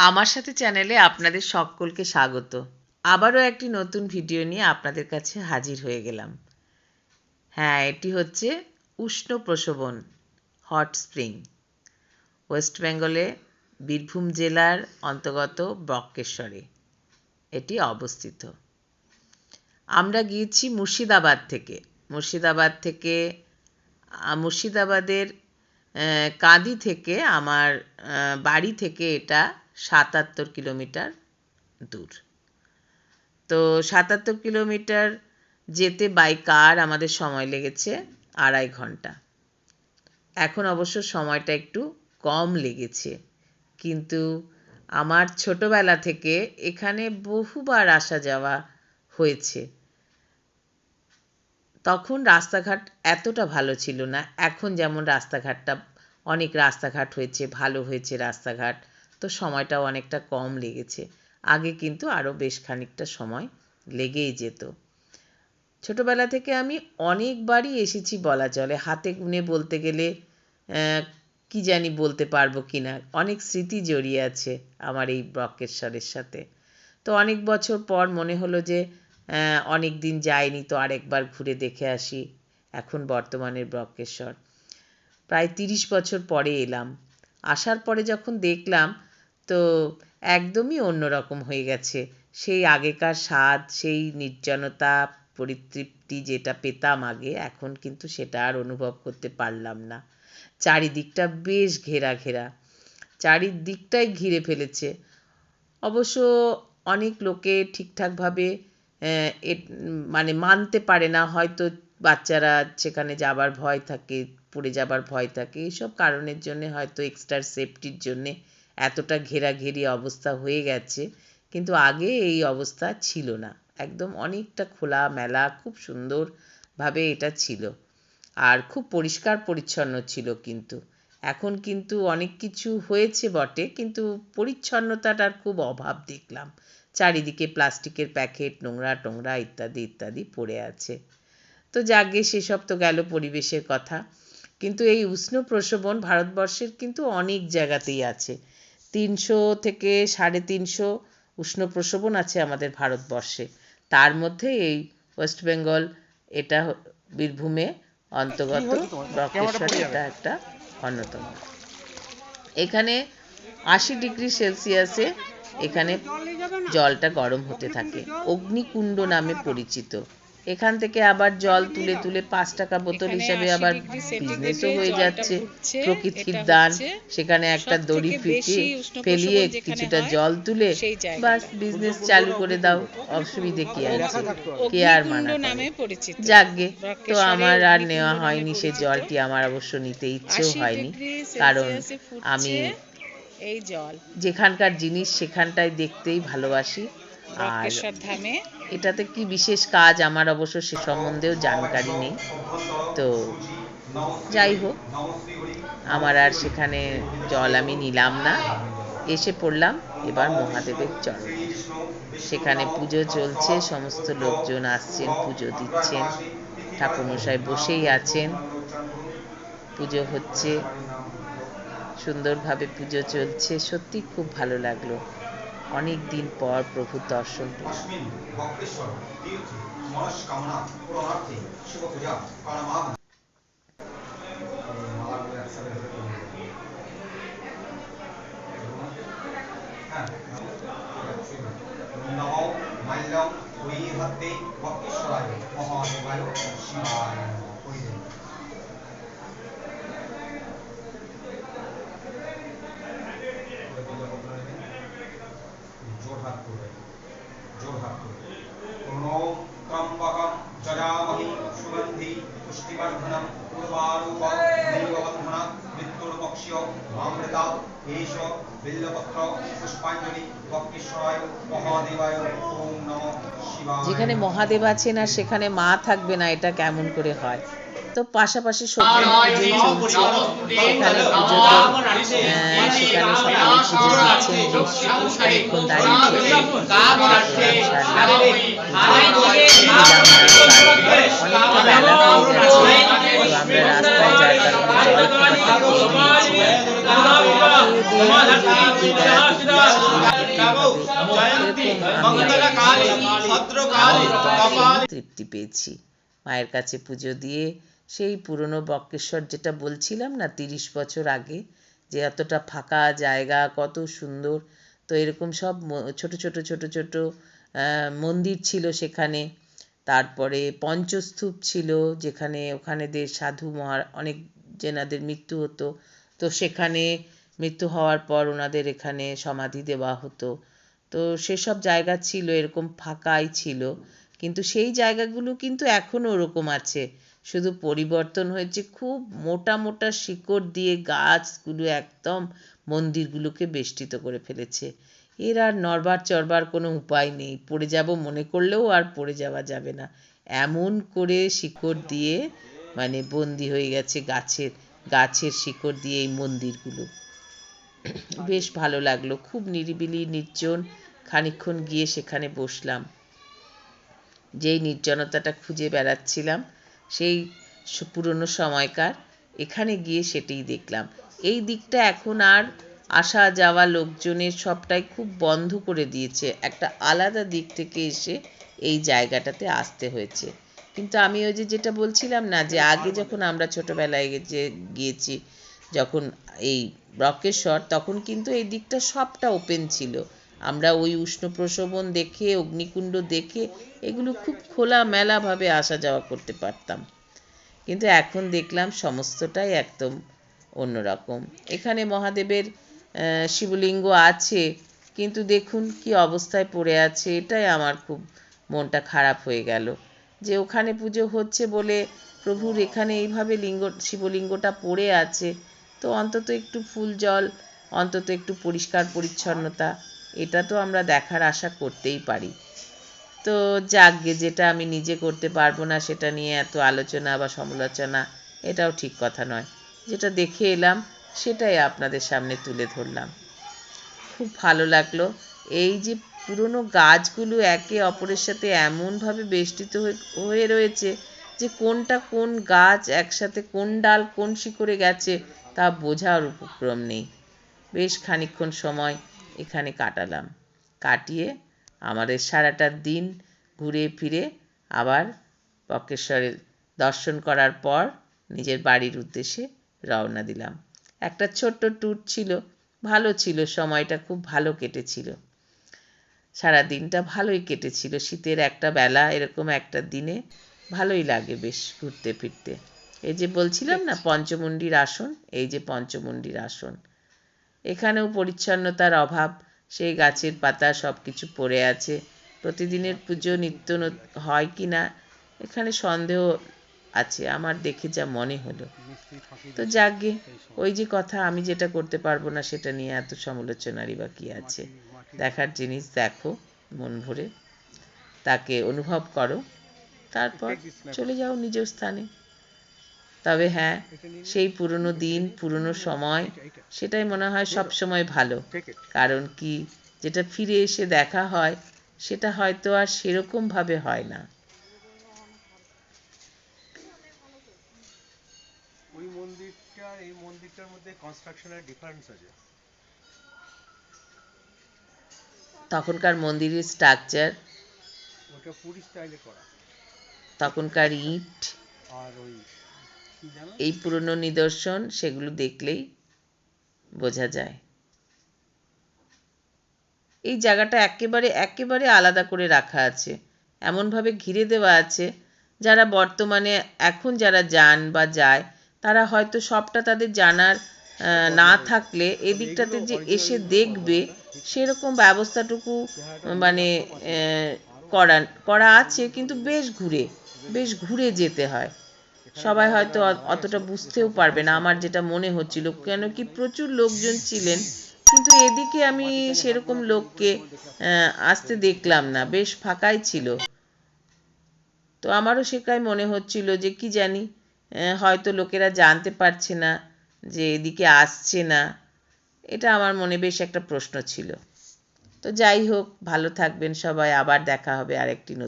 আমার সাথে চ্যানেলে আপনাদের সকলকে স্বাগত। আবারও একটি নতুন ভিডিও নিয়ে আপনাদের কাছে হাজির হয়ে গেলাম। হ্যাঁ, এটি হচ্ছে উষ্ণ প্রসবন হট স্প্রিং, ওয়েস্ট বেঙ্গলে বীরভূম জেলার অন্তর্গত বক্রেশ্বরে এটি অবস্থিত। আমরা গিয়েছি মুর্শিদাবাদের কাঁদি থেকে আমার বাড়ি থেকে এটা ৭৭ কিলোমিটার দূর। তো ৭৭ কিলোমিটার যেতে বাই কার আমাদের সময় লেগেছে ২.৫ ঘন্টা। এখন অবশ্য সময়টা একটু কম লেগেছে, কিন্তু আমার ছোটবেলা থেকে এখানে বহুবার আসা যাওয়া হয়েছে। তখন রাস্তাঘাট এতটা ভালো ছিল না, এখন যেমন রাস্তাঘাটটা অনেক রাস্তাঘাট হয়েছে, ভালো হয়েছে রাস্তাঘাট, তো সময়টাও অনেকটা কম লেগেছে। আগে কিন্তু আরও বেশ খানিকটা সময় লেগেই যেত। ছোটবেলা থেকে আমি অনেকবারই এসেছি বলা চলে, হাতে গুনে বলতে গেলে কি জানি বলতে পারবো কি না, অনেক স্মৃতি জড়িয়ে আছে আমার এই বক্রেশ্বরের সাথে। তো অনেক বছর পর মনে হলো যে অনেক দিন যাইনি, তো আরেকবার ঘুরে দেখে আসি। এখন বর্তমানের বক্রেশ্বর প্রায় ৩০ বছর পরে এলাম। আসার পরে যখন দেখলাম তো একদমই অন্যরকম হয়ে গেছে। সেই আগেকার স্বাদ, সেই নির্জনতা, পরিতৃপ্তি যেটা পেতাম আগে, এখন কিন্তু সেটা আর অনুভব করতে পারলাম না। চারিদিকটা বেশ ঘেরা, চারিদিকটাই ঘিরে ফেলেছে। অবশ্য অনেক লোকে ঠিকঠাকভাবে মানে মানতে পারে না, হয়তো বাচ্চারা সেখানে যাবার ভয় থাকে, পড়ে যাবার ভয় থাকে, এইসব কারণের জন্য হয়তো এক্সট্রা সেফটির জন্যে এতটা ঘেরাঘেরি অবস্থা হয়ে গেছে, কিন্তু আগে এই অবস্থা ছিল না। একদম অনেকটা খোলা মেলা, খুব সুন্দরভাবে এটা ছিল, আর খুব পরিষ্কার পরিচ্ছন্ন ছিল। কিন্তু এখন কিন্তু অনেক কিছু হয়েছে বটে, কিন্তু পরিচ্ছন্নতাটার খুব অভাব দেখলাম। চারিদিকে প্লাস্টিকের প্যাকেট, নোংরা টোংরা ইত্যাদি ইত্যাদি পড়ে আছে। তো যাকগে, সেসব তো গেল পরিবেশের কথা। কিন্তু এই উষ্ণ প্রসবন ভারতবর্ষের কিন্তু অনেক জায়গাতেই আছে। ৩০০ থেকে ৩৫০ উষ্ণ প্রসবন আছে আমাদের ভারতবর্ষে। তার মধ্যে এই ওয়েস্ট বেঙ্গল, এটা বীরভূমে অন্তর্গত বক্রেশ্বরে এটা একটা অন্যতম। এখানে ৮০ ডিগ্রি সেলসিয়াসে এখানে জলটা গরম হতে থাকে, অগ্নিকুণ্ড নামে পরিচিত। এখান থেকে আবার জল তুলে তুলে ৫ টাকা বোতল হিসাবে আবার বিজনেসও হয়ে যাচ্ছে। প্রকৃতির দান, সেখানে একটা দড়ি ফেলিয়ে কিছুটা জল তুলে বাস বিজনেস চালু করে দাও, অসুবিধে কি আছে, কে আর মানা করে। যাকগে, তো আমার আর নেওয়া হয়নি সে জলটি, আমার অবশ্য নিতে ইচ্ছেও হয়নি, কারণ আমি এই জল যেখানকার জিনিস সেখানটায় দেখতেই ভালোবাসি। আর এটাতে কি বিশেষ কাজ আমার অবশ্য সে সম্বন্ধেও জানকারি নেই। তো যাই হোক, আমার আর সেখানে জল আমি নিলাম না, এসে পড়লাম এবার মহাদেবের চরণে। সেখানে পুজো চলছে, সমস্ত লোকজন আসছেন, পুজো দিচ্ছেন, ঠাকুরমশাই বসেই আছেন, পুজো হচ্ছে, সুন্দরভাবে পুজো চলছে। সত্যি খুব ভালো লাগলো, অনেক দিন পর প্রভুর দর্শন পেলাম। যেখানে মহাদেব আছেন আর সেখানে মা থাকবে না, এটা কেমন করে হয়? তো পাশাপাশি সত্যি পুজোই চলছে, সেখানে পুজোতে সেখানে সকালে পুজো দিচ্ছেন, বেশ অনেকক্ষণ দাঁড়িয়ে থেকে অনেকটা বেলা হয়ে গেছে। তো আমরা রাস্তায় যার কারণে জল খাবারটা খেয়ে নিয়েছিলাম, তৃপ্তি পেয়েছি। মায়ের কাছে পুজো দিয়ে সেই পুরনো বক্রেশ্বর, যেটা বলছিলাম না 30 বছর আগে, যে এতটা ফাঁকা জায়গা, কত সুন্দর। তো এরকম সব ছোট ছোট ছোট ছোট মন্দির ছিল সেখানে। তারপরে পঞ্চস্তূপ ছিল, যেখানে ওখানেদের সাধু অনেক যেনাদের মৃত্যু হতো, তো সেখানে মৃত্যু হওয়ার পর ওনাদের এখানে সমাধি দেওয়া হতো। তো সেসব জায়গা ছিল, এরকম ফাঁকাই ছিল, কিন্তু সেই জায়গাগুলো কিন্তু এখনও ওরকম আছে, শুধু পরিবর্তন হয়েছে। খুব মোটা মোটা শিকড় দিয়ে গাছগুলো একদম মন্দিরগুলোকে বেষ্টিত করে ফেলেছে। এর আর নড়বার চড়বার কোনো উপায় নেই, পড়ে যাব মনে করলেও আর পড়ে যাওয়া যাবে না, এমন করে শিকড় দিয়ে মানে বন্দি হয়ে গেছে গাছের শিকড় দিয়ে এই মন্দিরগুলো। বেশ ভালো লাগলো, খুব নিরিবিলি নির্জন। খানিকক্ষণ গিয়ে সেখানে বসলাম। যেই নির্জনতাটা খুঁজে বেড়াচ্ছিলাম সেই পুরনো সময়কার, এখানে গিয়ে সেটাই দেখলাম। এই দিকটা এখন আর আসা যাওয়া লোকজনের সবটাই খুব বন্ধ করে দিয়েছে, একটা আলাদা দিক থেকে এসে এই জায়গাটাতে আসতে হয়েছে। কিন্তু আমি ওই যেটা বলছিলাম না, যে আগে যখন আমরা ছোটোবেলায় গিয়েছি যখন এই বক্রেশ্বর, তখন কিন্তু এই দিকটা সবটা ওপেন ছিল। আমরা ওই উষ্ণ প্রসবন দেখে, অগ্নিকুণ্ড দেখে, এগুলো খুব খোলামেলাভাবে আসা যাওয়া করতে পারতাম। কিন্তু এখন দেখলাম সমস্তটাই একদম অন্যরকম। এখানে মহাদেবের শিবলিঙ্গ আছে, কিন্তু দেখুন কি অবস্থায় পড়ে আছে। এটাই আমার খুব মনটা খারাপ হয়ে গেল, যে ওখানে পুজো হচ্ছে বলে প্রভুর এখানে এইভাবে শিবলিঙ্গটা পড়ে আছে। তো অন্তত একটু ফুল জল, অন্তত একটু পরিষ্কার পরিচ্ছন্নতা, এটা তো আমরা দেখার আশা করতেই পারি। তো যাকগে, যেটা আমি নিজে করতে পারবো না সেটা নিয়ে এত আলোচনা বা সমালোচনা, এটাও ঠিক কথা নয়। যেটা দেখে এলাম সেটাই আপনাদের সামনে তুলে ধরলাম। খুব ভালো লাগলো। এই যে পুরনো গাছগুলো একে অপরের সাথে এমনভাবে বেষ্টিত হয়ে রয়েছে, যে কোনটা কোন গাছ একসাথে, কোন ডাল কোন শিকড়ে গেছে তা বোঝার উপক্রম নেই। বেশ খানিকক্ষণ সময় এখানে কাটালাম। কাটিয়ে আমাদের সারাটা দিন ঘুরে ফিরে আবার বক্রেশ্বরের দর্শন করার পর নিজের বাড়ির উদ্দেশ্যে রওনা দিলাম। একটা ছোট্ট ট্যুর ছিল, ভালো ছিল, সময়টা খুব ভালো কেটেছিল। সারা দিনটা ভালোই কেটেছিল। শীতের একটা বেলা, এরকম একটা দিনে ভালোই লাগে বেশ ঘুরতে ফিরতে। এই যে বলছিলাম না পঞ্চমুণ্ডির আসন, এই যে পঞ্চমুণ্ডির আসন, এখানেও পরিচ্ছন্নতার অভাব, সেই গাছের পাতা সব কিছু পড়ে আছে। প্রতিদিনের পুজো নিত্য হয় কি না এখানে সন্দেহ আছে, আমার দেখে যা মনে হলো। তো যাকগে, ওই যে কথা, আমি যেটা করতে পারবো না সেটা নিয়ে এত সমালোচনারই বা কি আছে। দেখার জিনিস দেখো মন ভরে, তাকে অনুভব করো, তারপর চলে যাও নিজ স্থানে। তবে হ্যাঁ, সেই পুরনো দিন, পুরনো সময়, সেটাই মনে হয় সব সময় ভালো। কারণ কি, যেটা ফিরে এসে দেখা হয় সেটা হয়তো আর সেরকমভাবে হয় না। ওই মন্দিরটা এই মন্দিরটার মধ্যে কনস্ট্রাকশনের ডিফারেন্স আছে। তখনকার মন্দিরের স্ট্রাকচার, ওটা পুরী স্টাইলে করা, তখনকার ইট আর ওই এই পুরনো নিদর্শন, সেগুলো দেখলেই বোঝা যায়। এই জায়গাটা একেবারে আলাদা করে রাখা আছে, এমনভাবে ঘিরে দেওয়া আছে, যারা বর্তমানে এখন যারা যান বা যায় তারা হয়তো সবটা তাদের জানার না থাকলে এদিকটাতে যে এসে দেখবে সেরকম ব্যবস্থাটুকু মানে করা আছে, কিন্তু বেশ ঘুরে যেতে হয়। সবাই হয়তো অতটা বুঝতেও পারবে না, আমার যেটা মনে হচ্ছিল, কেন কি প্রচুর লোকজন ছিলেন, কিন্তু এদিকে আমি সেরকম লোককে আসতে দেখলাম না, বেশ ফাঁকাই ছিল। তো আমারও সেটাই মনে হচ্ছিল যে কি জানি, হয়তো লোকেরা জানতে পারছে না যে এদিকে আসছে না, এটা আমার মনে বেশ একটা প্রশ্ন ছিল। তো যাই হোক, ভালো থাকবেন সবাই, আবার দেখা হবে আরেকটি নতুন